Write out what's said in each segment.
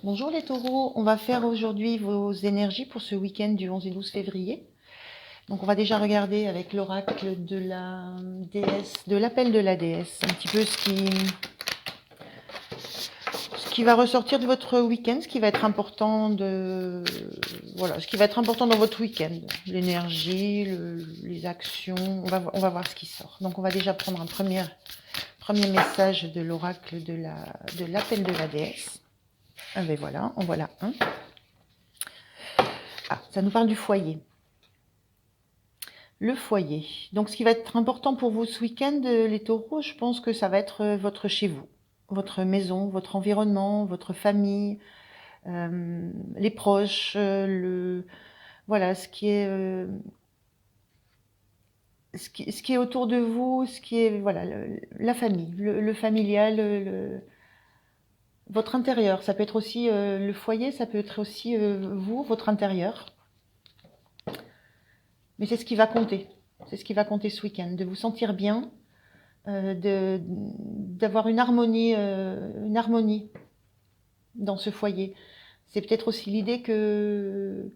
Bonjour les taureaux, on va faire aujourd'hui vos énergies pour ce week-end du 11 et 12 février. Donc on va déjà regarder avec l'oracle de la déesse, de l'appel de la déesse, un petit peu ce qui va ressortir de votre week-end, ce qui va être important voilà, ce qui va être important dans votre week-end, l'énergie, les actions, on va voir ce qui sort. Donc on va déjà prendre un premier message de l'oracle de l'appel de la déesse. Ah ben voilà, en voilà un. Ah, ça nous parle du foyer. Le foyer. Donc, ce qui va être important pour vous ce week-end, les taureaux, je pense que ça va être votre chez vous, votre maison, votre environnement, votre famille, les proches, voilà, ce qui est autour de vous, ce qui est, voilà, la famille, le familial, votre intérieur. Ça peut être aussi le foyer, ça peut être aussi vous, votre intérieur. Mais c'est ce qui va compter. C'est ce qui va compter ce week-end, de vous sentir bien, d'avoir une harmonie dans ce foyer. C'est peut-être aussi l'idée que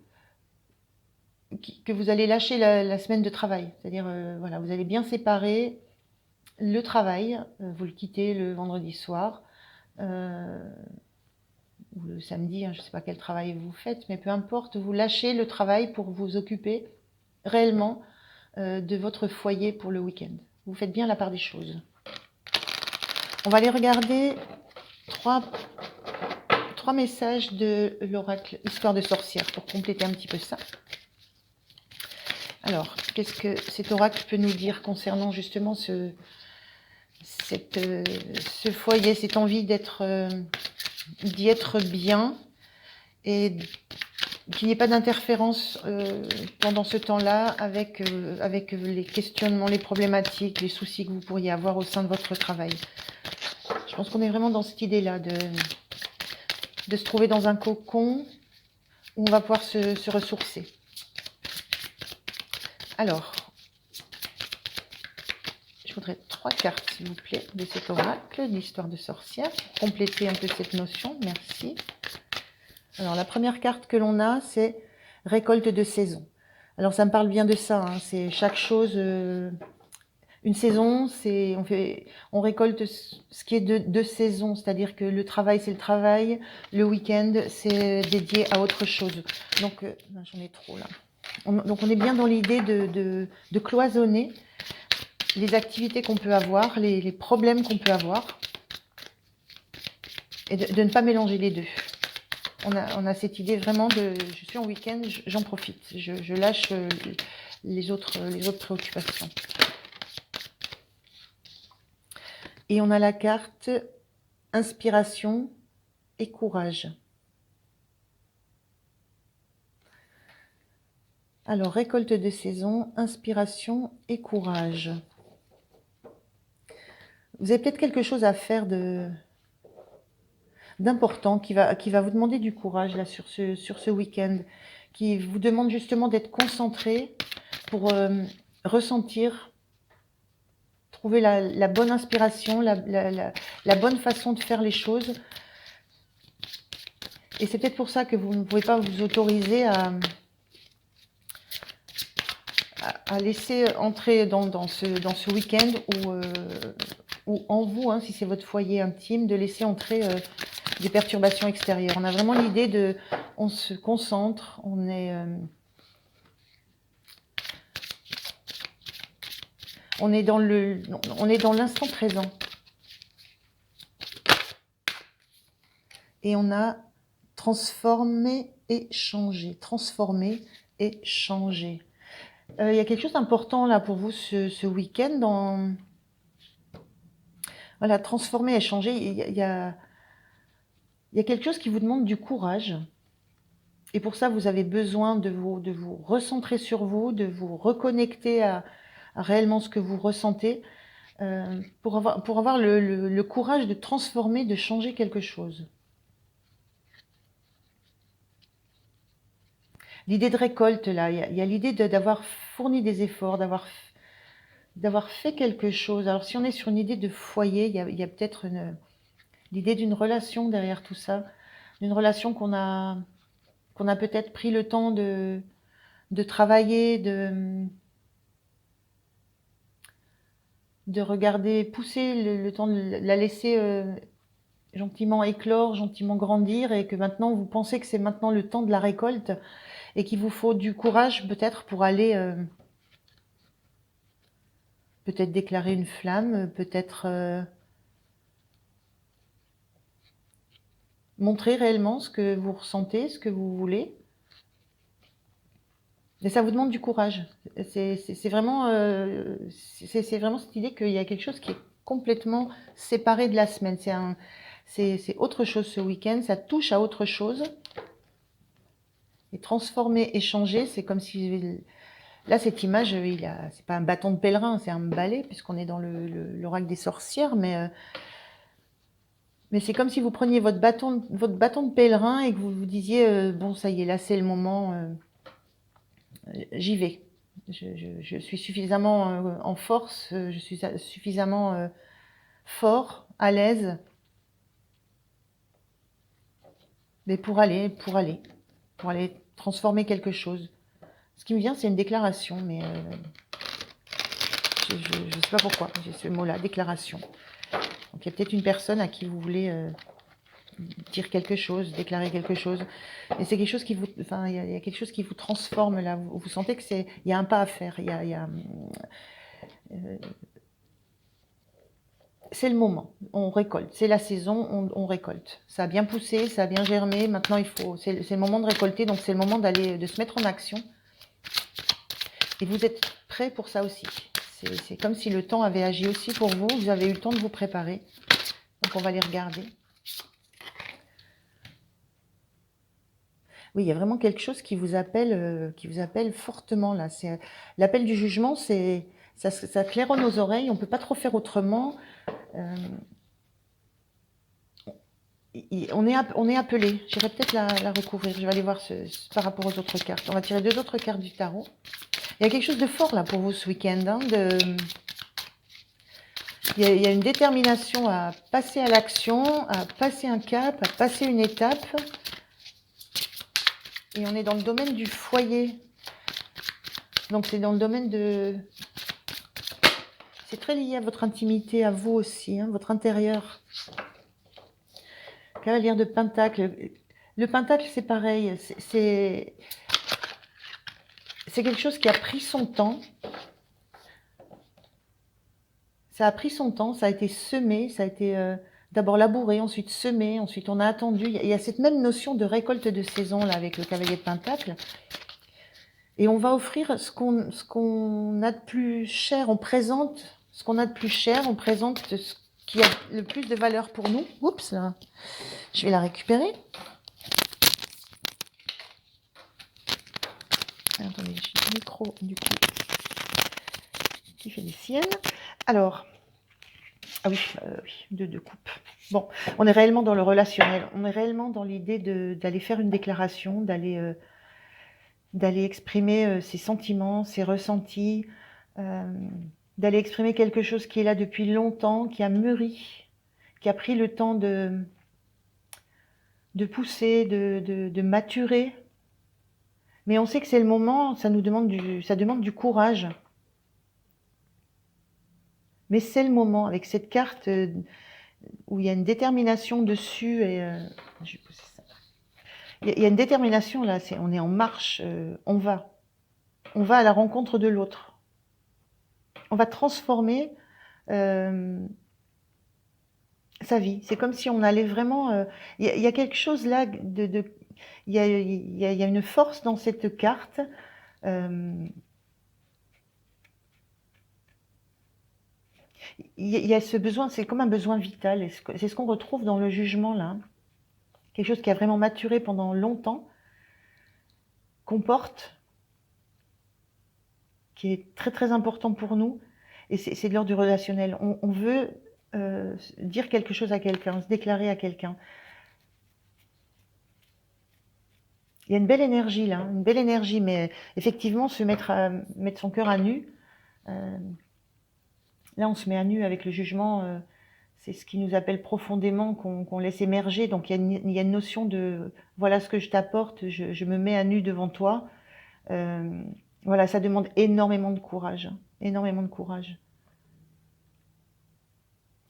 vous allez lâcher la semaine de travail. C'est-à-dire, voilà, vous allez bien séparer le travail, vous le quittez le vendredi soir, ou le samedi, hein, je ne sais pas quel travail vous faites, mais peu importe, vous lâchez le travail pour vous occuper réellement de votre foyer pour le week-end. Vous faites bien la part des choses. On va aller regarder trois messages de l'oracle Histoire de sorcière pour compléter un petit peu ça. Alors, qu'est-ce que cet oracle peut nous dire concernant justement ce foyer, cette envie d'y être bien et qu'il n'y ait pas d'interférence pendant ce temps-là avec les questionnements, les problématiques, les soucis que vous pourriez avoir au sein de votre travail. Je pense qu'on est vraiment dans cette idée-là de se trouver dans un cocon où on va pouvoir se ressourcer. Alors, je voudrais 3 cartes, s'il vous plaît, de cet oracle d'histoire de sorcière, pour compléter un peu cette notion. Merci. Alors, la première carte que l'on a, c'est récolte de saison. Alors, ça me parle bien de ça. Hein, c'est chaque chose... une saison, on récolte ce qui est de saison, c'est-à-dire que le travail, c'est le travail, le week-end, c'est dédié à autre chose. Donc, j'en ai trop là. Donc, on est bien dans l'idée de cloisonner les activités qu'on peut avoir, les problèmes qu'on peut avoir, et de ne pas mélanger les deux. On a cette idée vraiment je suis en week-end, j'en profite, je lâche les autres préoccupations. Et on a la carte inspiration et courage. Alors, récolte de saison, inspiration et courage. Vous avez peut-être quelque chose à faire d'important qui va vous demander du courage là sur ce week-end, qui vous demande justement d'être concentré pour ressentir, trouver la bonne inspiration, la bonne façon de faire les choses. Et c'est peut-être pour ça que vous ne pouvez pas vous autoriser à laisser entrer dans ce week-end ou en vous, hein, si c'est votre foyer intime, de laisser entrer des perturbations extérieures. On a vraiment l'idée on se concentre, on est dans l'instant présent. Et on a transformé et changé. Transformé et changé. Il y a quelque chose d'important là pour vous ce week-end. Voilà, transformer et changer. Il y a quelque chose qui vous demande du courage. Et pour ça, vous avez besoin de vous recentrer sur vous, de vous reconnecter à réellement ce que vous ressentez, pour avoir le courage de transformer, de changer quelque chose. L'idée de récolte, là, il y a l'idée d'avoir fourni des efforts, d'avoir fait quelque chose. Alors, si on est sur une idée de foyer, il y a peut-être l'idée d'une relation derrière tout ça. d'une relation qu'on a peut-être pris le temps de travailler, de regarder pousser, le temps de la laisser gentiment éclore, gentiment grandir, et que maintenant vous pensez que c'est maintenant le temps de la récolte et qu'il vous faut du courage peut-être pour aller peut-être déclarer une flamme, peut-être montrer réellement ce que vous ressentez, ce que vous voulez. Et ça vous demande du courage. C'est vraiment, vraiment cette idée qu'il y a quelque chose qui est complètement séparé de la semaine. C'est autre chose ce week-end, ça touche à autre chose. Et transformer, échanger, c'est comme si... Là, cette image, c'est pas un bâton de pèlerin, c'est un balai, puisqu'on est dans l'oracle des sorcières, mais c'est comme si vous preniez votre bâton de pèlerin et que vous vous disiez, bon, ça y est, là, c'est le moment, j'y vais. Je suis suffisamment en force, je suis suffisamment fort, à l'aise, mais pour aller transformer quelque chose. Ce qui me vient, c'est une déclaration, mais je ne sais pas pourquoi j'ai ce mot-là, déclaration. Donc il y a peut-être une personne à qui vous voulez dire quelque chose, déclarer quelque chose. Et c'est quelque chose qui vous, enfin, il y a quelque chose qui vous transforme là. Vous sentez que il y a un pas à faire. C'est le moment. On récolte. C'est la saison. On récolte. Ça a bien poussé, ça a bien germé. Maintenant, c'est le moment de récolter. Donc c'est le moment de se mettre en action. Et vous êtes prêt pour ça aussi. C'est comme si le temps avait agi aussi pour vous. Vous avez eu le temps de vous préparer. Donc on va les regarder. Oui, il y a vraiment quelque chose qui vous appelle fortement là. C'est l'appel du jugement, ça claironne aux oreilles. On peut pas trop faire autrement. On est appelé. J'irai peut-être la recouvrir. Je vais aller voir par rapport aux autres cartes. On va tirer 2 autres cartes du tarot. Il y a quelque chose de fort là pour vous ce week-end. Hein, il y a une détermination à passer à l'action, à passer un cap, à passer une étape. Et on est dans le domaine du foyer. Donc c'est dans le domaine de... C'est très lié à votre intimité, à vous aussi, hein, votre intérieur. Cavalière de Pentacle. Le Pentacle, c'est pareil. C'est quelque chose qui a pris son temps. Ça a pris son temps, ça a été semé, ça a été d'abord labouré, ensuite semé, ensuite on a attendu. Il y a cette même notion de récolte de saison là avec le Cavalier de Pentacle. Et on va offrir ce qu'on a de plus cher. On présente ce qu'on a de plus cher, on présente ce qui a le plus de valeur pour nous. Oups, là, je vais la récupérer. Attendez, j'ai le micro du coup qui fait des siennes. Alors, ah oui, deux coupes. Bon, on est réellement dans le relationnel. On est réellement dans l'idée d'aller faire une déclaration, d'aller exprimer ses sentiments, ses ressentis, d'aller exprimer quelque chose qui est là depuis longtemps, qui a mûri, qui a pris le temps de pousser, de maturer. Mais on sait que c'est le moment, ça demande du courage. Mais c'est le moment, avec cette carte où il y a une détermination dessus, et je vais poser ça. Il y a une détermination là, on est en marche, on va à la rencontre de l'autre. On va transformer sa vie. C'est comme si on allait vraiment... Il y a quelque chose là, il y a une force dans cette carte. Il y a ce besoin, c'est comme un besoin vital. C'est ce qu'on retrouve dans le jugement là. Quelque chose qui a vraiment maturé pendant longtemps, qu'on porte, qui est très très important pour nous. Et c'est de l'ordre du relationnel. On veut dire quelque chose à quelqu'un, se déclarer à quelqu'un. Il y a une belle énergie là, une belle énergie, mais effectivement, mettre son cœur à nu. Là, on se met à nu avec le jugement. C'est ce qui nous appelle profondément, qu'on laisse émerger. Donc il y a une notion de voilà ce que je t'apporte, je me mets à nu devant toi. Voilà, ça demande énormément de courage, hein, énormément de courage.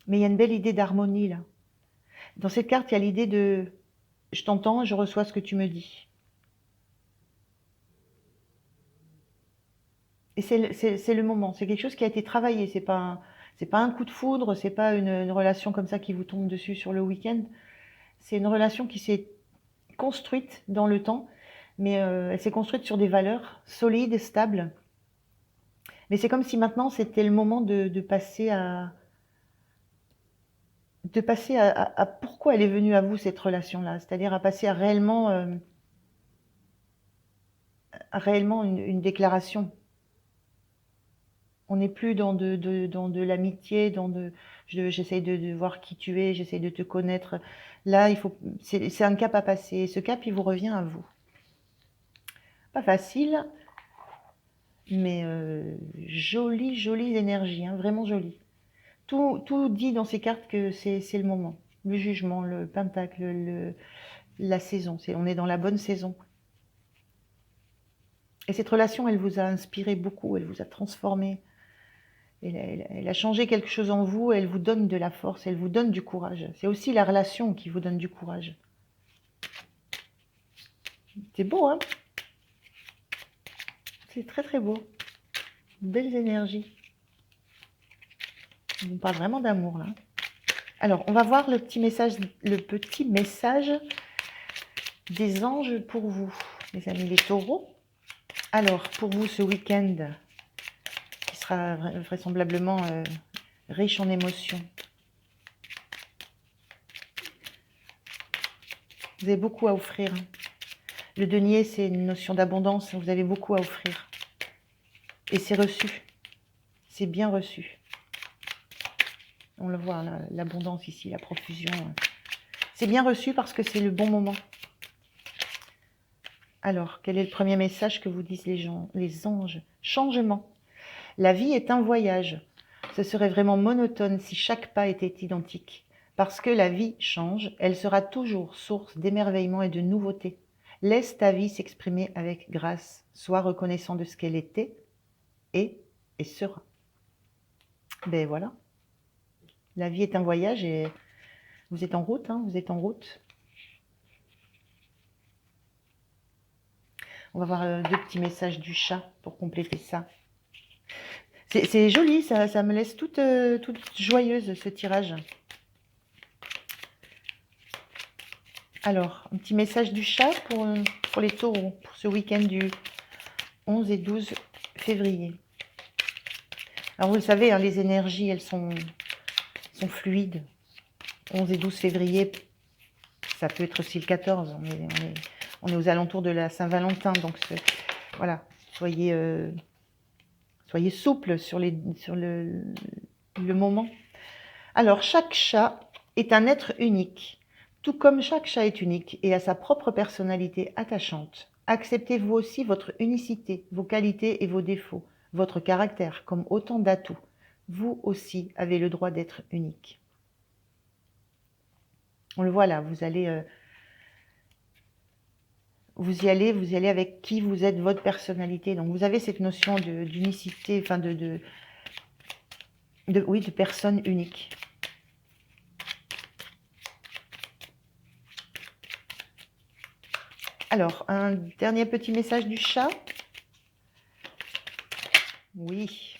Mais il y a une belle idée d'harmonie là. Dans cette carte, il y a l'idée de je t'entends, je reçois ce que tu me dis. Et c'est le moment, c'est quelque chose qui a été travaillé, c'est pas un coup de foudre, c'est pas une relation comme ça qui vous tombe dessus sur le week-end. C'est une relation qui s'est construite dans le temps, mais elle s'est construite sur des valeurs solides, stables. Mais c'est comme si maintenant c'était le moment de passer à pourquoi elle est venue à vous cette relation-là, c'est-à-dire à passer à réellement une déclaration. On n'est plus dans de l'amitié, j'essaye de voir qui tu es, j'essaye de te connaître. Là, c'est un cap à passer. Et ce cap, il vous revient à vous. Pas facile, mais jolie énergie, hein, vraiment jolie. Tout dit dans ces cartes que c'est le moment. Le jugement, le pentacle, la saison. On est dans la bonne saison. Et cette relation, elle vous a inspiré beaucoup, elle vous a transformé. Elle a changé quelque chose en vous, elle vous donne de la force, elle vous donne du courage. C'est aussi la relation qui vous donne du courage. C'est beau, hein? C'est très très beau. Belles énergies. On parle vraiment d'amour là. Alors, on va voir le petit message des anges pour vous, les amis les taureaux. Alors, pour vous, ce week-end, qui sera vraisemblablement riche en émotions. Vous avez beaucoup à offrir. Le denier, c'est une notion d'abondance. Vous avez beaucoup à offrir. Et c'est reçu. C'est bien reçu. On le voit, l'abondance ici, la profusion. C'est bien reçu parce que c'est le bon moment. Alors, quel est le premier message que vous disent les anges? Changement. La vie est un voyage. Ce serait vraiment monotone si chaque pas était identique. Parce que la vie change, elle sera toujours source d'émerveillement et de nouveautés. Laisse ta vie s'exprimer avec grâce. Sois reconnaissant de ce qu'elle était et sera. Ben voilà. La vie est un voyage et vous êtes en route, hein, vous êtes en route. On va voir deux petits messages du chat pour compléter ça. C'est joli, ça me laisse toute joyeuse ce tirage. Alors, un petit message du chat pour les taureaux, pour ce week-end du 11 et 12 février. Alors, vous le savez, hein, les énergies, elles sont fluides. 11 et 12 février, ça peut être aussi le 14. On est aux alentours de la Saint-Valentin, donc voilà, soyez souple sur le moment. Alors, chaque chat est un être unique. Tout comme chaque chat est unique et a sa propre personnalité attachante, acceptez vous aussi votre unicité, vos qualités et vos défauts, votre caractère comme autant d'atouts. Vous aussi avez le droit d'être unique. On le voit là, vous y allez avec qui vous êtes, votre personnalité. Donc vous avez cette notion d'unicité, enfin de personne unique. Alors, un dernier petit message du chat. Oui.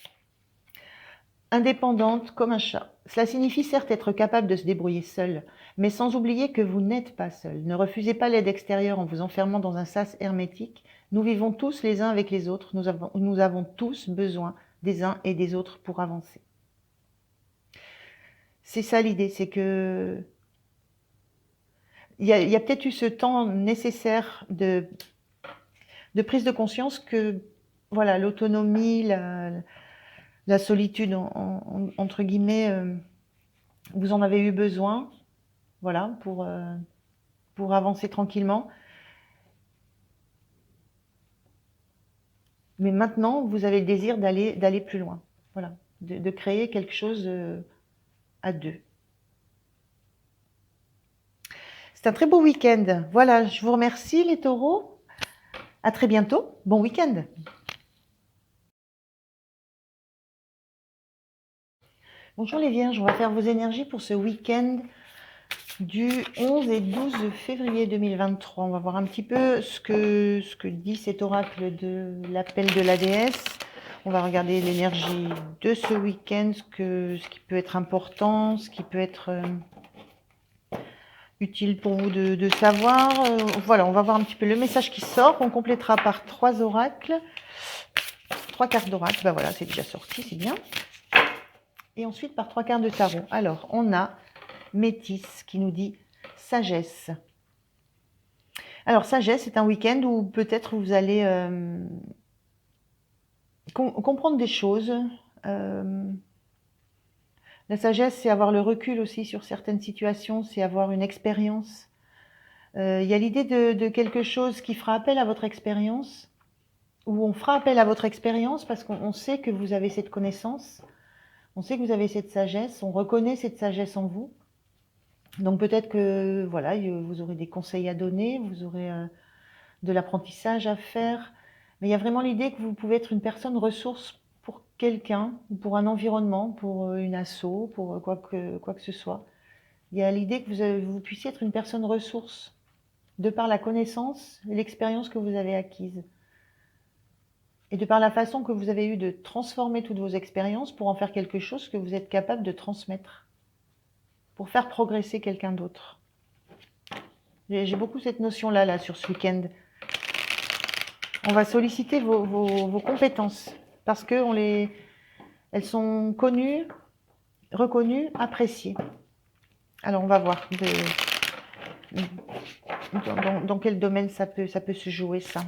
Indépendante comme un chat. Cela signifie certes être capable de se débrouiller seul, mais sans oublier que vous n'êtes pas seul. Ne refusez pas l'aide extérieure en vous enfermant dans un sas hermétique. Nous vivons tous les uns avec les autres. Nous avons tous besoin des uns et des autres pour avancer. C'est ça l'idée, c'est que il y a peut-être eu ce temps nécessaire de prise de conscience que voilà, l'autonomie, la solitude, entre guillemets, vous en avez eu besoin, voilà, pour avancer tranquillement. Mais maintenant, vous avez le désir d'aller plus loin, voilà, de créer quelque chose à deux. C'est un très beau week-end. Voilà, je vous remercie les taureaux. À très bientôt. Bon week-end. Bonjour les vierges, on va faire vos énergies pour ce week-end du 11 et 12 février 2023. On va voir un petit peu ce que dit cet oracle de l'appel de la déesse. On va regarder l'énergie de ce week-end, ce qui peut être important, ce qui peut être utile pour vous de savoir. Voilà, on va voir un petit peu le message qui sort. On complétera par 3 oracles, 3 cartes d'oracle. Ben voilà, c'est déjà sorti, c'est bien. Et ensuite par 3 cartes de tarot. Alors, on a Métis qui nous dit sagesse. Alors, sagesse, c'est un week-end où peut-être vous allez comprendre des choses. La sagesse, c'est avoir le recul aussi sur certaines situations, c'est avoir une expérience. Il y a l'idée de quelque chose qui fera appel à votre expérience, ou on fera appel à votre expérience parce qu'on sait que vous avez cette connaissance, on sait que vous avez cette sagesse, on reconnaît cette sagesse en vous. Donc peut-être que voilà, vous aurez des conseils à donner, vous aurez de l'apprentissage à faire, mais il y a vraiment l'idée que vous pouvez être une personne ressource pour quelqu'un, ou pour un environnement, pour une asso, pour quoi que ce soit. Il y a l'idée que vous puissiez être une personne ressource, de par la connaissance et l'expérience que vous avez acquise. Et de par la façon que vous avez eu de transformer toutes vos expériences pour en faire quelque chose que vous êtes capable de transmettre, pour faire progresser quelqu'un d'autre. J'ai beaucoup cette notion-là, là, sur ce week-end. On va solliciter vos compétences, parce que elles sont connues, reconnues, appréciées. Alors, on va voir dans quel domaine ça peut se jouer, ça.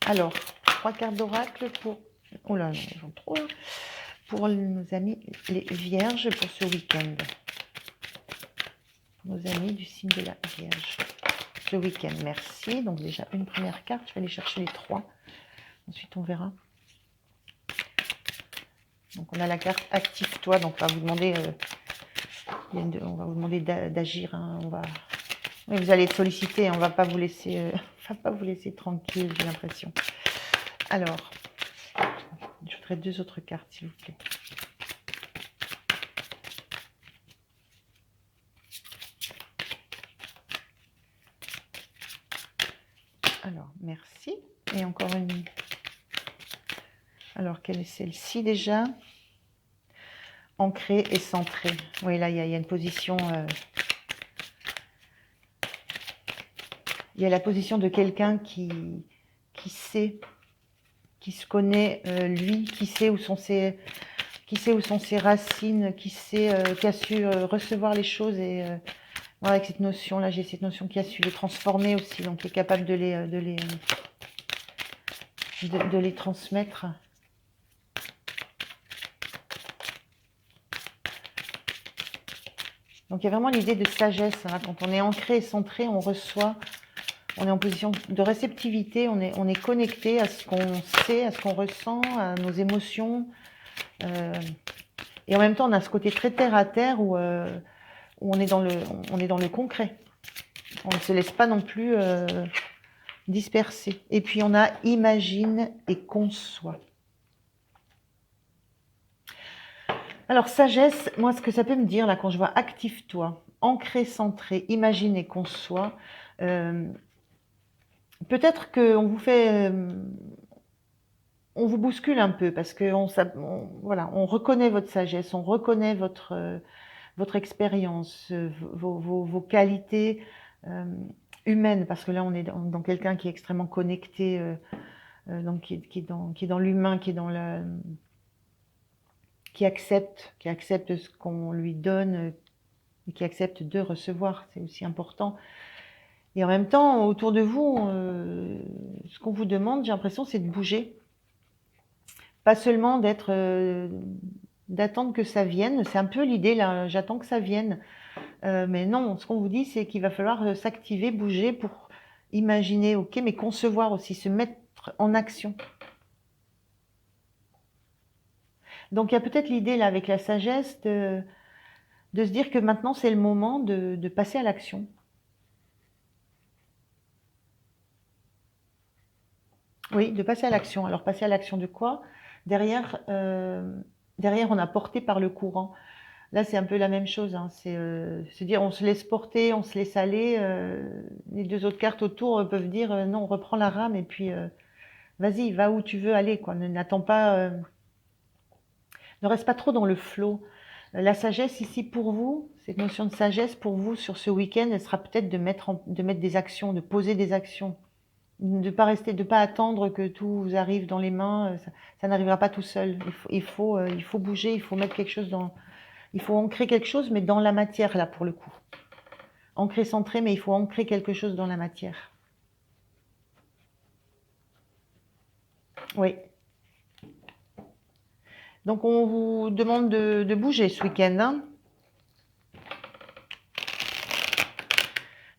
Alors, 3 cartes d'oracle pour... Oh là, j'en trop là. Pour nos amis les vierges pour ce week-end. Nos amis du signe de la Vierge. Ce week-end, merci. Donc déjà une première carte, je vais aller chercher les 3. Ensuite, on verra. Donc on a la carte active-toi. Donc on va vous demander, d'agir. Hein. Oui, vous allez être sollicité. On va pas vous laisser, tranquille. J'ai l'impression. Alors, je ferai 2 autres cartes, s'il vous plaît. Alors, merci. Et encore une. Alors, quelle est celle-ci déjà? Ancrée et centrée. Oui, là, il y a une position... il y a la position de quelqu'un qui sait, qui se connaît, lui, qui sait où sont ses racines, qui a su recevoir les choses et... voilà, avec cette notion-là, j'ai cette notion qui a su les transformer aussi, donc qui est capable de les transmettre. Donc il y a vraiment l'idée de sagesse. Hein. Quand on est ancré et centré, on reçoit, on est en position de réceptivité, on est connecté à ce qu'on sait, à ce qu'on ressent, à nos émotions. Et en même temps, on a ce côté très terre à terre où on est dans le concret. On ne se laisse pas non plus disperser. Et puis on a imagine et conçoit. Alors sagesse, moi ce que ça peut me dire là quand je vois active-toi, ancré, centré, imagine et conçoit, peut-être qu'on vous fait, on vous bouscule un peu parce que voilà, on reconnaît votre sagesse, on reconnaît votre expérience, vos qualités humaines, parce que là on est dans quelqu'un qui est extrêmement connecté, donc qui est dans l'humain, qui accepte ce qu'on lui donne et qui accepte de recevoir, c'est aussi important. Et en même temps, autour de vous, ce qu'on vous demande, j'ai l'impression, c'est de bouger. Pas seulement d'attendre que ça vienne, c'est un peu l'idée là, j'attends que ça vienne. Mais non, ce qu'on vous dit, c'est qu'il va falloir s'activer, bouger pour imaginer, ok, mais concevoir aussi, se mettre en action. Donc il y a peut-être l'idée là avec la sagesse de se dire que maintenant c'est le moment de passer à l'action. Oui, de passer à l'action. Alors, passer à l'action de quoi? Derrière, derrière, on a porté par le courant. Là, c'est un peu la même chose, hein. C'est se dire, on se laisse porter, on se laisse aller. Les deux autres cartes autour peuvent dire, non, reprends la rame et puis vas-y, va où tu veux aller, quoi. N'attends pas, ne reste pas trop dans le flot. La sagesse ici pour vous, cette notion de sagesse pour vous sur ce week-end, elle sera peut-être de mettre des actions, de poser des actions, de pas rester, de pas attendre que tout vous arrive dans les mains. Ça n'arrivera pas tout seul. Il faut bouger, il faut mettre quelque chose dans, il faut ancrer quelque chose, mais dans la matière là pour le coup. Ancrer, centré, mais il faut ancrer quelque chose dans la matière. Oui. Donc on vous demande de bouger ce week-end, hein.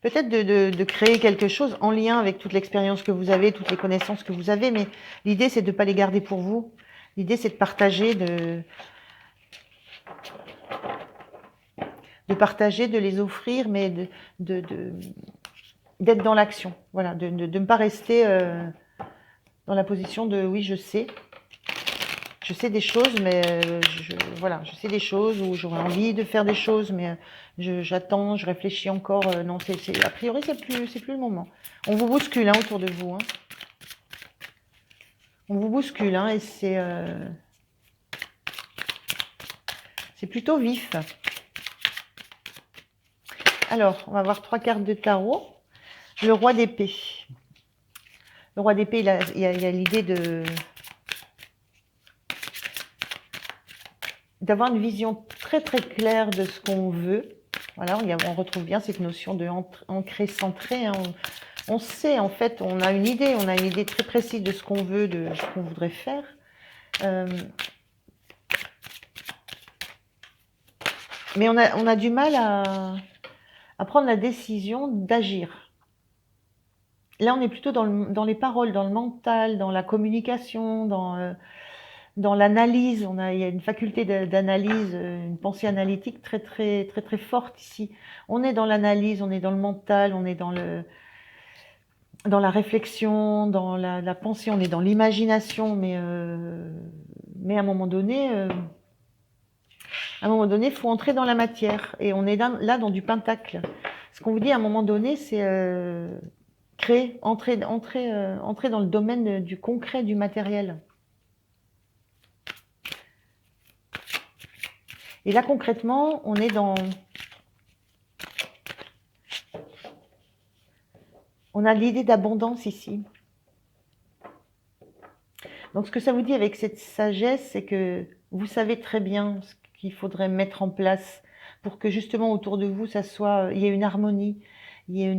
Peut-être de créer quelque chose en lien avec toute l'expérience que vous avez, toutes les connaissances que vous avez, mais l'idée, c'est de ne pas les garder pour vous. L'idée, c'est de partager, partager, de les offrir, mais d'être dans l'action. Voilà, de ne pas rester dans la position de oui, je sais des choses, mais voilà, je sais des choses où j'aurais envie de faire des choses, mais j'attends, je réfléchis encore. Non, a priori, c'est plus le moment. On vous bouscule, hein, autour de vous, hein. On vous bouscule, hein, et c'est plutôt vif. Alors, on va voir 3 cartes de tarot. Le roi d'épée. Le roi d'épée, il y a l'idée d'avoir une vision très très claire de ce qu'on veut. Voilà, on retrouve bien cette notion de ancré, centré, hein. On sait, en fait, on a une idée très précise de ce qu'on veut, de ce qu'on voudrait faire. Mais on a du mal à prendre la décision d'agir. Là, on est plutôt dans les paroles, dans le mental, dans la communication, dans l'analyse. Il y a une faculté d'analyse, une pensée analytique très, très, très, très forte ici. On est dans l'analyse, on est dans le mental, on est dans la réflexion, dans la pensée, on est dans l'imagination, mais à un moment donné, il faut entrer dans la matière. Et on est là dans du pentacle. Ce qu'on vous dit à un moment donné, c'est créer, entrer dans le domaine du concret, du matériel. Et là, concrètement, on est on a l'idée d'abondance ici. Donc, ce que ça vous dit avec cette sagesse, c'est que vous savez très bien ce qu'il faudrait mettre en place pour que justement autour de vous, il y ait une harmonie, il y ait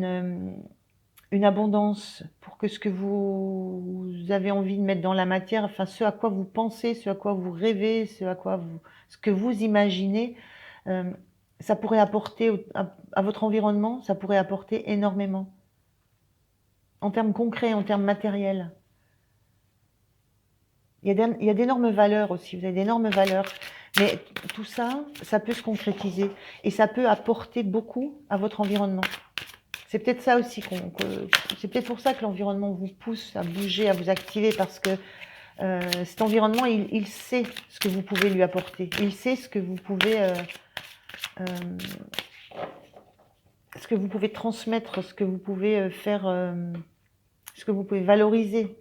une abondance, pour que ce que vous avez envie de mettre dans la matière, enfin ce à quoi vous pensez, ce à quoi vous rêvez, ce que vous imaginez, ça pourrait apporter à votre environnement, ça pourrait apporter énormément. En termes concrets, en termes matériels. Il y a d'énormes valeurs aussi, vous avez d'énormes valeurs. Mais tout ça, ça peut se concrétiser et ça peut apporter beaucoup à votre environnement. C'est peut-être ça aussi, c'est peut-être pour ça que l'environnement vous pousse à bouger, à vous activer, parce que cet environnement, il sait ce que vous pouvez lui apporter. Il sait ce que vous pouvez transmettre, ce que vous pouvez faire, ce que vous pouvez valoriser.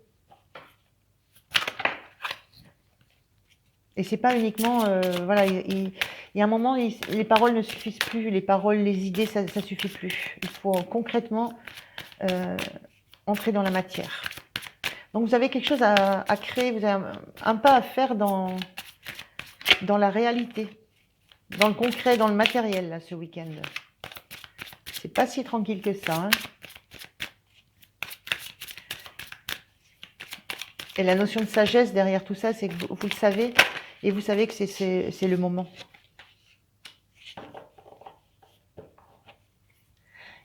Et c'est pas uniquement, voilà, il y a un moment, les paroles ne suffisent plus, les paroles, les idées, ça suffit plus. Il faut concrètement entrer dans la matière. Donc vous avez quelque chose à créer, vous avez un pas à faire dans la réalité, dans le concret, dans le matériel, là, ce week-end. C'est pas si tranquille que ça, hein. Et la notion de sagesse derrière tout ça, c'est que vous le savez, et vous savez que c'est le moment.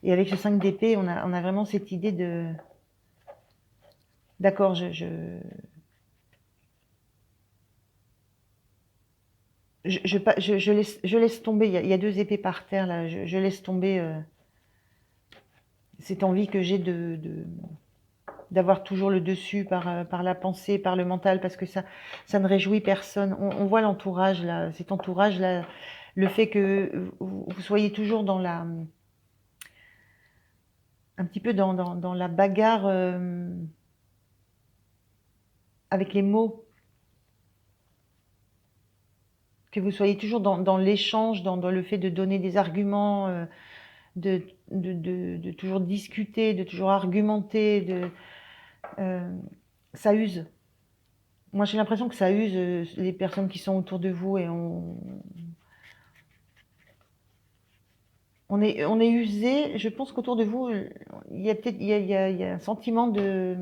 Et avec ce 5 d'épée, on a vraiment cette idée de... D'accord, je laisse tomber. Il y a 2 épées par terre, là. Je laisse tomber cette envie que j'ai de d'avoir toujours le dessus par la pensée, par le mental, parce que ça ne réjouit personne. On voit l'entourage, là, cet entourage-là, le fait que vous soyez toujours dans un petit peu dans la bagarre avec les mots, que vous soyez toujours dans l'échange, dans le fait de donner des arguments, de toujours discuter, de toujours argumenter, ça use. Moi, j'ai l'impression que ça use les personnes qui sont autour de vous, et on est usé. Je pense qu'autour de vous, il y a peut-être il y a un sentiment de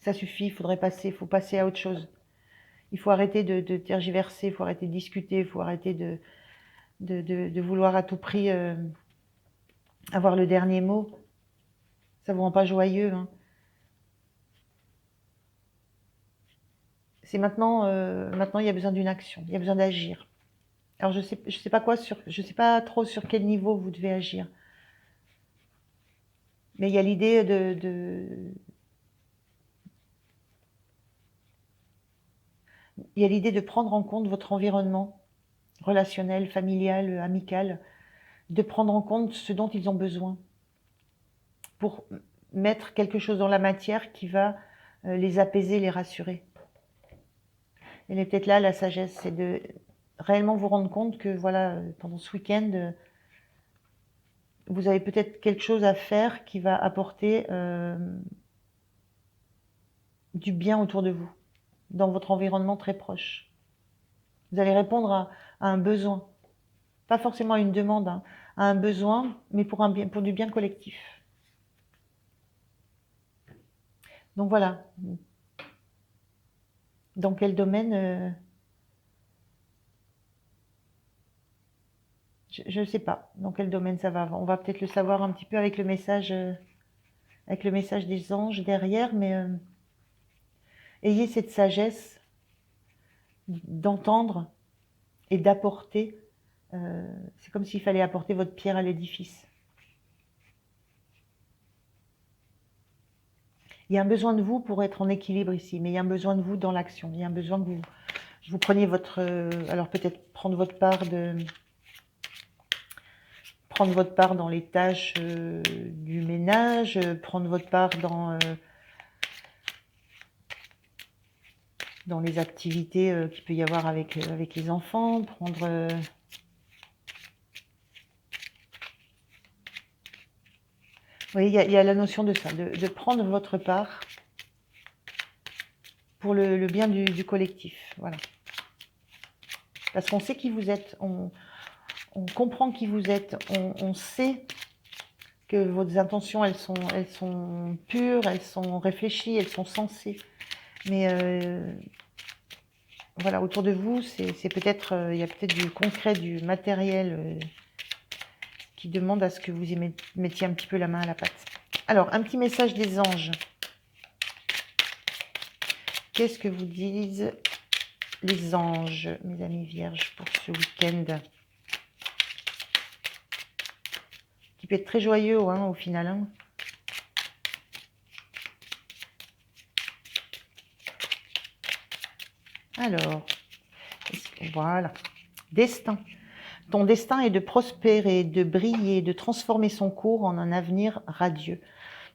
ça suffit, il faut passer à autre chose. Il faut arrêter de tergiverser, il faut arrêter de discuter, il faut arrêter de vouloir à tout prix avoir le dernier mot. Ça vous rend pas joyeux, hein. C'est maintenant, maintenant il y a besoin d'une action, il y a besoin d'agir. Alors je sais pas je sais pas trop sur quel niveau vous devez agir. Mais il y a l'idée il y a l'idée de prendre en compte votre environnement relationnel, familial, amical, de prendre en compte ce dont ils ont besoin pour mettre quelque chose dans la matière qui va les apaiser, les rassurer. Elle est peut-être là la sagesse, c'est de réellement vous rendre compte que voilà, pendant ce week-end, vous avez peut-être quelque chose à faire qui va apporter du bien autour de vous, dans votre environnement très proche. Vous allez répondre à un besoin, pas forcément à une demande, hein, à un besoin, mais pour du bien collectif. Donc voilà. Dans quel domaine je ne sais pas dans quel domaine ça va. On va peut-être le savoir un petit peu avec le message des anges derrière, mais ayez cette sagesse d'entendre et d'apporter. C'est comme s'il fallait apporter votre pierre à l'édifice. Il y a un besoin de vous pour être en équilibre ici, mais il y a un besoin de vous dans l'action. Il y a un besoin que vous preniez votre... alors peut-être prendre votre part dans les tâches du ménage, prendre votre part dans les activités qu'il peut y avoir avec les enfants, prendre... Oui, il y a la notion de ça, de prendre votre part pour le bien du collectif. Voilà. Parce qu'on sait qui vous êtes, on comprend qui vous êtes, on sait que vos intentions, elles sont pures, elles sont réfléchies, elles sont sensées. Mais voilà, autour de vous, c'est peut-être, il y a peut-être du concret, du matériel qui demande à ce que vous y mettiez un petit peu la main à la pâte. Alors, un petit message des anges. Qu'est-ce que vous disent les anges, mes amis vierges, pour ce week-end? Qui peut être très joyeux hein, au final. Hein. Alors, voilà. Destin. Ton destin est de prospérer, de briller, de transformer son cours en un avenir radieux.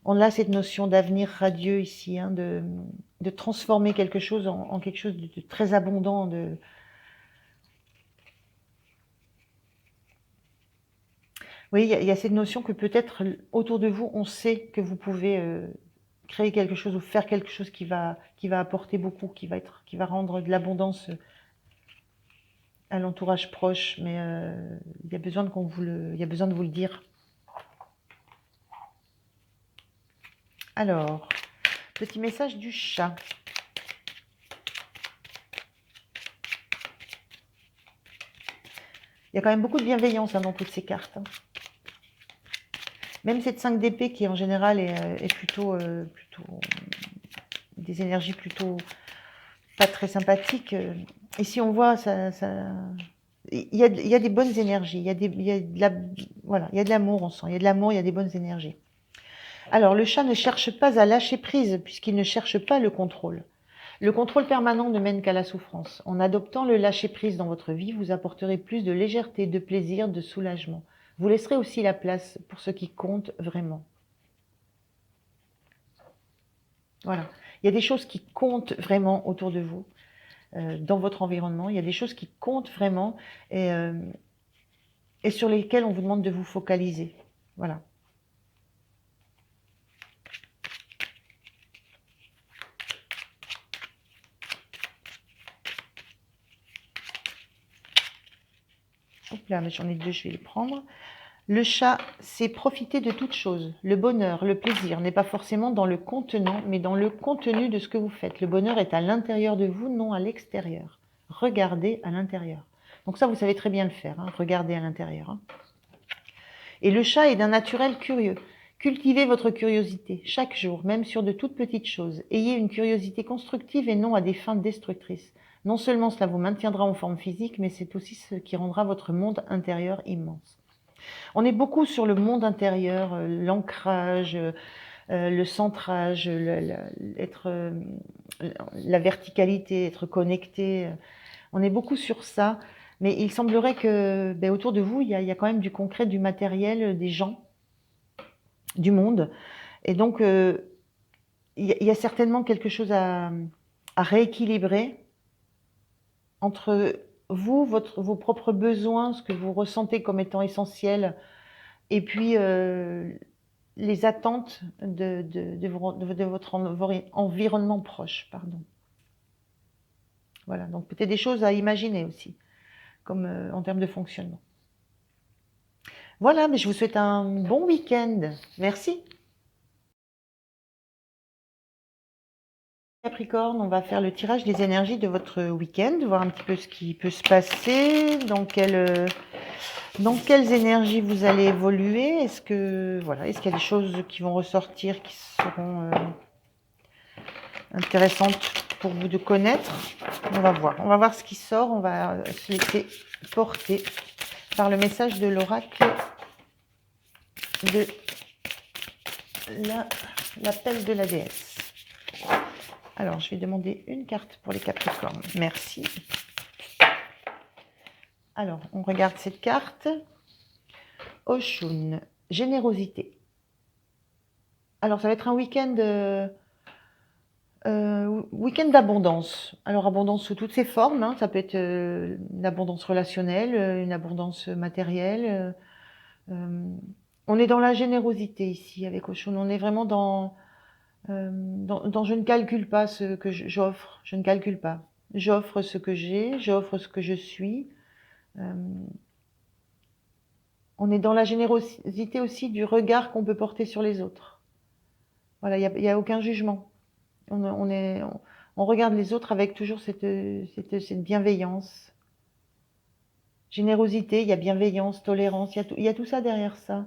On a cette notion d'avenir radieux ici, hein, de transformer quelque chose en quelque chose de très abondant. Oui, il y a cette notion que peut-être autour de vous, on sait que vous pouvez créer quelque chose ou faire quelque chose qui va apporter beaucoup, qui va rendre de l'abondance à l'entourage proche, mais il y a besoin il y a besoin de vous le dire. Alors, petit message du chat. Il y a quand même beaucoup de bienveillance hein, dans toutes ces cartes. Hein. Même cette 5 d'épée qui en général est plutôt des énergies plutôt pas très sympathiques. Ici on voit il y a des bonnes énergies, voilà, il y a de l'amour, on sent, il y a de l'amour, il y a des bonnes énergies. Alors, le chat ne cherche pas à lâcher prise, puisqu'il ne cherche pas le contrôle. Le contrôle permanent ne mène qu'à la souffrance. En adoptant le lâcher-prise dans votre vie, vous apporterez plus de légèreté, de plaisir, de soulagement. Vous laisserez aussi la place pour ce qui compte vraiment. Voilà. Il y a des choses qui comptent vraiment autour de vous, dans votre environnement. Il y a des choses qui comptent vraiment et sur lesquelles on vous demande de vous focaliser. Voilà. Hop là, mais j'en ai deux, je vais les prendre. Le chat sait profiter de toute chose. Le bonheur, le plaisir n'est pas forcément dans le contenant, mais dans le contenu de ce que vous faites. Le bonheur est à l'intérieur de vous, non à l'extérieur. Regardez à l'intérieur. Donc ça, vous savez très bien le faire, hein, regardez à l'intérieur. Hein. Et le chat est d'un naturel curieux. Cultivez votre curiosité chaque jour, même sur de toutes petites choses. Ayez une curiosité constructive et non à des fins destructrices. Non seulement cela vous maintiendra en forme physique, mais c'est aussi ce qui rendra votre monde intérieur immense. On est beaucoup sur le monde intérieur, l'ancrage, le centrage, la verticalité, être connecté. On est beaucoup sur ça, mais il semblerait que autour de vous, il y a quand même du concret, du matériel, des gens, du monde. Et donc, il y a certainement quelque chose à rééquilibrer entre vous, vos propres besoins, ce que vous ressentez comme étant essentiel, et puis les attentes de votre environnement proche. Pardon. Voilà, donc peut-être des choses à imaginer aussi, comme en termes de fonctionnement. Voilà, mais je vous souhaite un bon week-end. Merci. Capricorne, on va faire le tirage des énergies de votre week-end, voir un petit peu ce qui peut se passer, dans quelles énergies vous allez évoluer. Est-ce qu'il y a des choses qui vont ressortir qui seront intéressantes pour vous de connaître? On va voir ce qui sort. On va se laisser porter par le message de l'oracle de l'appel de la déesse. Alors, je vais demander une carte pour les Capricornes. Merci. Alors, on regarde cette carte. Oshun, générosité. Alors, ça va être un week-end d'abondance. Alors, abondance sous toutes ses formes. Hein. Ça peut être une abondance relationnelle, une abondance matérielle. On est dans la générosité ici avec Oshun. On est vraiment dans je ne calcule pas ce que j'offre. Je ne calcule pas. J'offre ce que j'ai, j'offre ce que je suis. On est dans la générosité aussi du regard qu'on peut porter sur les autres. Voilà, il y a aucun jugement. On regarde les autres avec toujours cette bienveillance. Générosité, il y a bienveillance, tolérance, il y a tout ça derrière ça.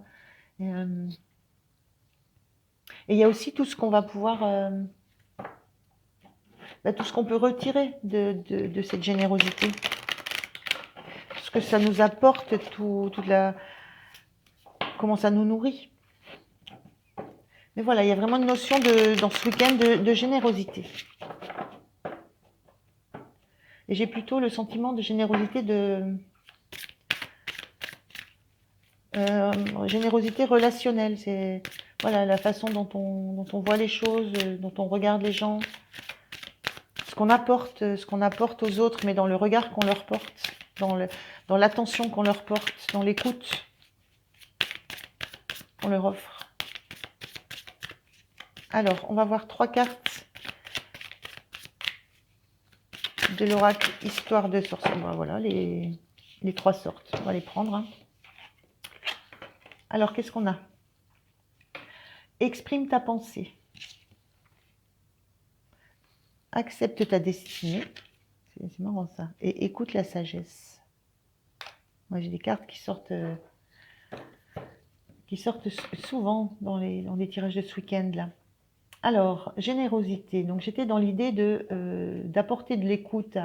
Et il y a aussi tout ce qu'on va pouvoir, tout ce qu'on peut retirer de cette générosité. Ce que ça nous apporte, comment ça nous nourrit. Mais voilà, il y a vraiment une notion dans ce week-end de générosité. Et j'ai plutôt le sentiment de générosité générosité relationnelle. C'est voilà la façon dont on voit les choses, dont on regarde les gens, ce qu'on apporte aux autres, mais dans le regard qu'on leur porte, dans l'attention qu'on leur porte, dans l'écoute qu'on leur offre. Alors, on va voir 3 cartes de l'oracle Histoire de sorcière. Voilà, les 3 sortes. On va les prendre. Hein. Alors, qu'est-ce qu'on a? Exprime ta pensée. Accepte ta destinée. C'est marrant ça. Et écoute la sagesse. Moi, j'ai des cartes qui sortent souvent dans les tirages de ce week-end là. Alors, générosité. Donc, j'étais dans l'idée d'apporter de l'écoute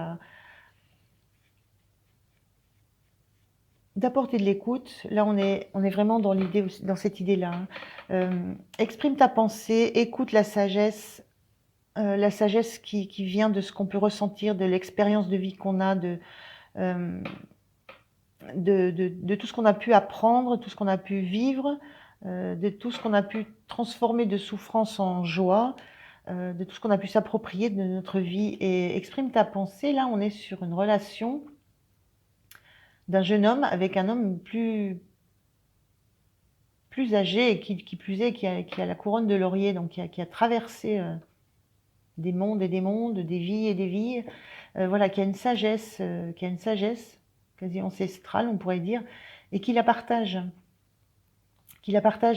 d'apporter de l'écoute. Là, on est vraiment dans l'idée, dans cette idée-là, hein. Exprime ta pensée, écoute la sagesse qui vient de ce qu'on peut ressentir, de l'expérience de vie qu'on a, euh, de tout ce qu'on a pu apprendre, tout ce qu'on a pu vivre, de tout ce qu'on a pu transformer de souffrance en joie, de tout ce qu'on a pu s'approprier de notre vie. Et exprime ta pensée. Là, on est sur une relation d'un jeune homme avec un homme plus âgé et qui plus est, qui a la couronne de laurier, donc qui a traversé des mondes et des mondes, des vies et des vies, voilà, qui a une sagesse quasi ancestrale, on pourrait dire, et qui la partage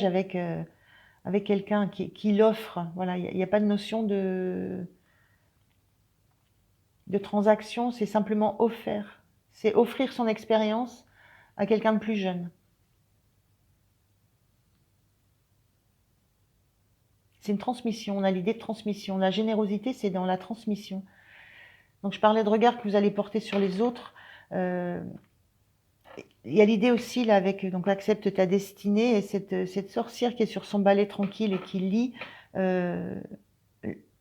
avec quelqu'un qui l'offre. Voilà, il n'y a pas de notion de transaction, c'est simplement offert. C'est offrir son expérience à quelqu'un de plus jeune. C'est une transmission, on a l'idée de transmission. La générosité, c'est dans la transmission. Donc je parlais de regard que vous allez porter sur les autres. Il y a l'idée aussi là avec donc accepte ta destinée et cette sorcière qui est sur son balai tranquille et qui lit.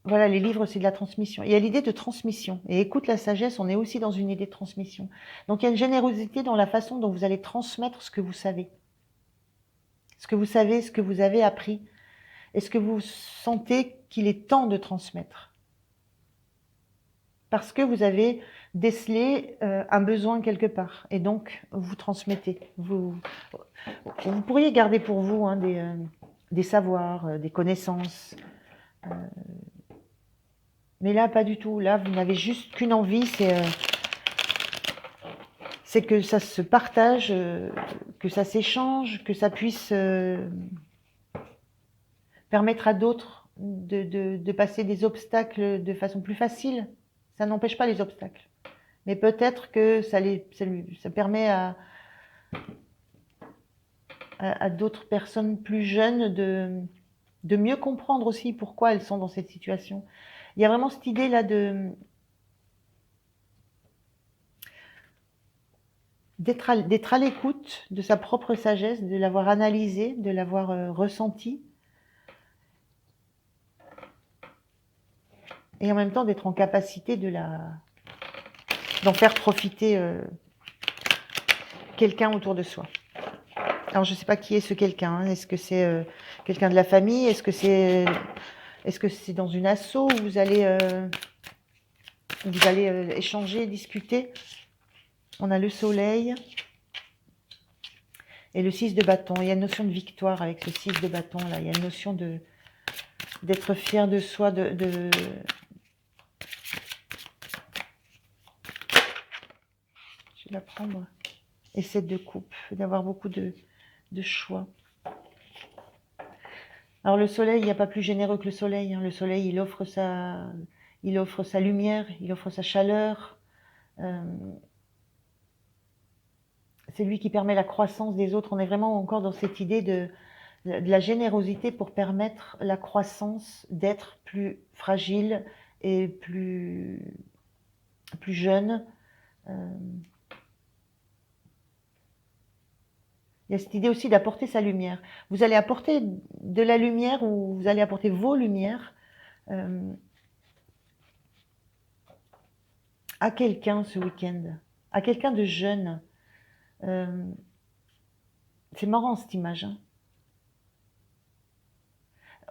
Voilà, les livres, c'est de la transmission. Il y a l'idée de transmission. Et écoute la sagesse, on est aussi dans une idée de transmission. Donc il y a une générosité dans la façon dont vous allez transmettre ce que vous savez. Ce que vous savez, ce que vous avez appris. Est-ce que vous sentez qu'il est temps de transmettre? Parce que vous avez décelé un besoin quelque part. Et donc, vous transmettez. Vous pourriez garder pour vous hein, des savoirs, des connaissances. Mais là, pas du tout. Là, vous n'avez juste qu'une envie, c'est que ça se partage, que ça s'échange, que ça puisse permettre à d'autres de passer des obstacles de façon plus facile. Ça n'empêche pas les obstacles. Mais peut-être que ça permet à d'autres personnes plus jeunes de mieux comprendre aussi pourquoi elles sont dans cette situation. Il y a vraiment cette idée-là d'être à l'écoute de sa propre sagesse, de l'avoir analysée, de l'avoir ressentie, et en même temps d'être en capacité d'en faire profiter quelqu'un autour de soi. Alors je ne sais pas qui est ce quelqu'un. Hein. Est-ce que c'est quelqu'un de la famille? Est-ce que c'est dans une asso où vous allez échanger, discuter? On a le soleil et le 6 de bâton. Il y a une notion de victoire avec ce 6 de bâton là. Il y a une notion d'être fier de soi, je vais la prendre. Et 7 de coupe, d'avoir beaucoup de choix. Alors le soleil, il n'y a pas plus généreux que le soleil. Hein. Le soleil, il offre sa lumière, il offre sa chaleur. C'est lui qui permet la croissance des autres. On est vraiment encore dans cette idée de la générosité pour permettre la croissance d'être plus fragile et plus jeune. Il y a cette idée aussi d'apporter sa lumière. Vous allez apporter de la lumière ou vous allez apporter vos lumières à quelqu'un ce week-end, à quelqu'un de jeune. C'est marrant cette image. Hein.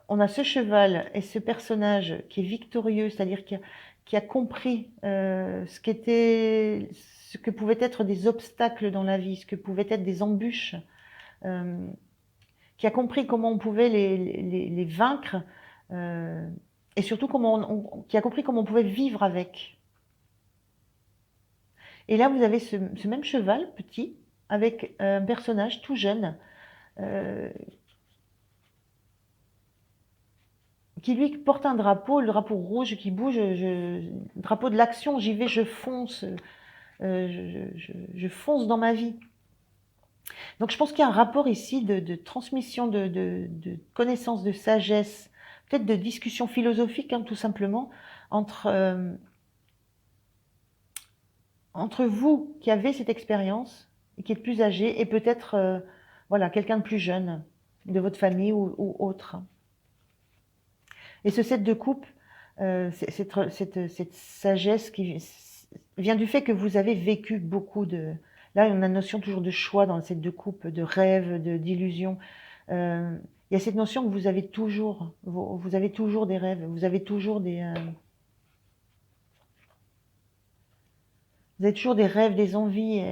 On a ce cheval et ce personnage qui est victorieux, c'est-à-dire qui a compris ce que pouvaient être des obstacles dans la vie, ce que pouvaient être des embûches, qui a compris comment on pouvait les vaincre et surtout qui a compris comment on pouvait vivre avec. Et là, vous avez ce même cheval petit avec un personnage tout jeune qui lui porte un drapeau, le drapeau rouge qui bouge, drapeau de l'action, j'y vais, je fonce, je fonce dans ma vie. Donc je pense qu'il y a un rapport ici de transmission de connaissances, de sagesse, peut-être de discussion philosophique, hein, tout simplement, entre vous qui avez cette expérience et qui est plus âgé, et peut-être voilà, quelqu'un de plus jeune de votre famille ou autre. Et ce 7 de coupe, cette sagesse qui vient du fait que vous avez vécu beaucoup de... Là, on a une notion toujours de choix dans le 7 de coupe, de rêve, d'illusion. Il y a cette notion que vous avez toujours des rêves, vous avez toujours des rêves, des envies,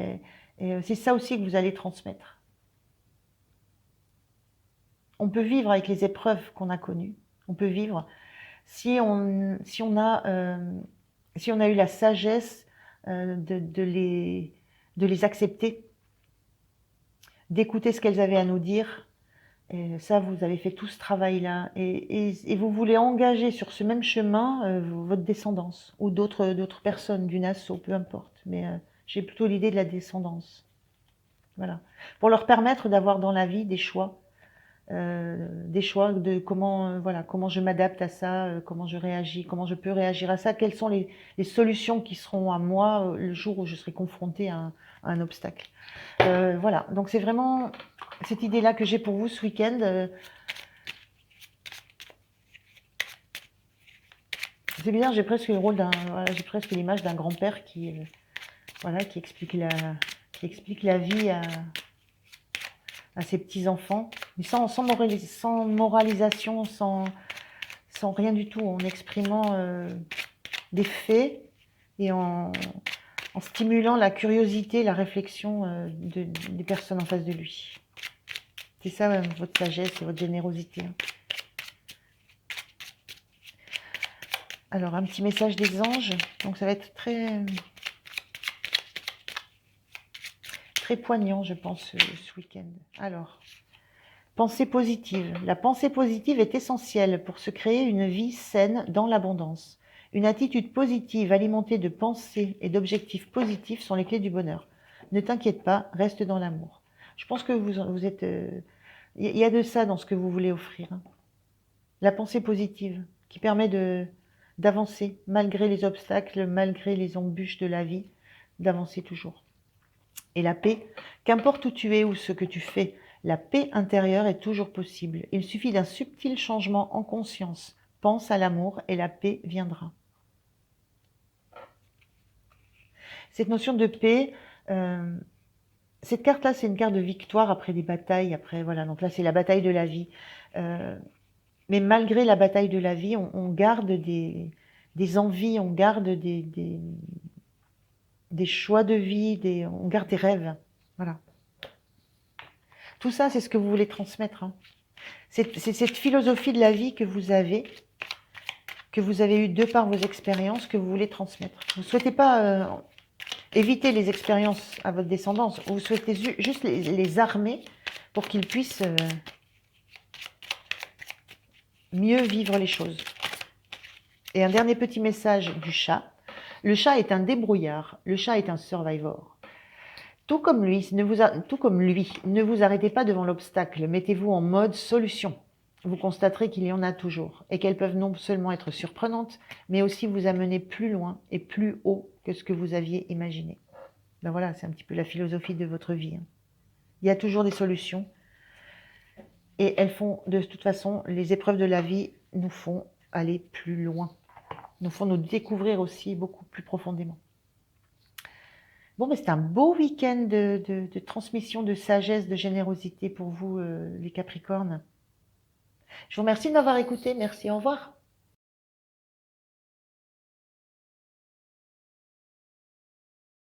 et c'est ça aussi que vous allez transmettre. On peut vivre avec les épreuves qu'on a connues. On peut vivre si on a eu la sagesse de les accepter, d'écouter ce qu'elles avaient à nous dire. Et ça, vous avez fait tout ce travail-là. Et vous voulez engager sur ce même chemin votre descendance ou d'autres personnes, d'une asso, peu importe. Mais j'ai plutôt l'idée de la descendance. Voilà. Pour leur permettre d'avoir dans la vie des choix de comment je m'adapte à ça, comment je réagis, comment je peux réagir à ça, quelles sont les solutions qui seront à moi le jour où je serai confrontée à un obstacle. Voilà, donc c'est vraiment cette idée-là que j'ai pour vous ce week-end. C'est bizarre, j'ai presque le rôle j'ai presque l'image d'un grand-père qui explique la vie à ses petits-enfants, mais sans moralisation, sans rien du tout, en exprimant des faits et en stimulant la curiosité, la réflexion des personnes en face de lui. C'est ça votre sagesse et votre générosité. Alors, un petit message des anges, donc ça va être très poignant, je pense, ce week-end. Alors, pensée positive. La pensée positive est essentielle pour se créer une vie saine dans l'abondance. Une attitude positive alimentée de pensées et d'objectifs positifs sont les clés du bonheur. Ne t'inquiète pas, reste dans l'amour. Je pense que vous êtes... Il y a de ça dans ce que vous voulez offrir. La pensée positive qui permet d'avancer malgré les obstacles, malgré les embûches de la vie, d'avancer toujours. Et la paix, qu'importe où tu es ou ce que tu fais, la paix intérieure est toujours possible. Il suffit d'un subtil changement en conscience. Pense à l'amour et la paix viendra. Cette notion de paix, cette carte-là, c'est une carte de victoire après des batailles. Voilà, donc là, c'est la bataille de la vie. Mais malgré la bataille de la vie, on garde des envies, on garde des choix de vie, on garde des rêves. Voilà. Tout ça, c'est ce que vous voulez transmettre. Hein. C'est cette philosophie de la vie que vous avez eue de par vos expériences, que vous voulez transmettre. Vous ne souhaitez pas éviter les expériences à votre descendance, vous souhaitez juste les armer pour qu'ils puissent mieux vivre les choses. Et un dernier petit message du chat. Le chat est un débrouillard, le chat est un survivor. Tout comme lui, ne vous arrêtez pas devant l'obstacle, mettez-vous en mode solution. Vous constaterez qu'il y en a toujours, et qu'elles peuvent non seulement être surprenantes, mais aussi vous amener plus loin et plus haut que ce que vous aviez imaginé. Ben voilà, c'est un petit peu la philosophie de votre vie. Hein. Il y a toujours des solutions, et elles font, de toute façon, les épreuves de la vie nous font aller plus loin, nous font nous découvrir aussi beaucoup plus profondément. Bon, mais c'est un beau week-end de transmission de sagesse, de générosité pour vous, les Capricornes. Je vous remercie de m'avoir écouté. Merci, au revoir.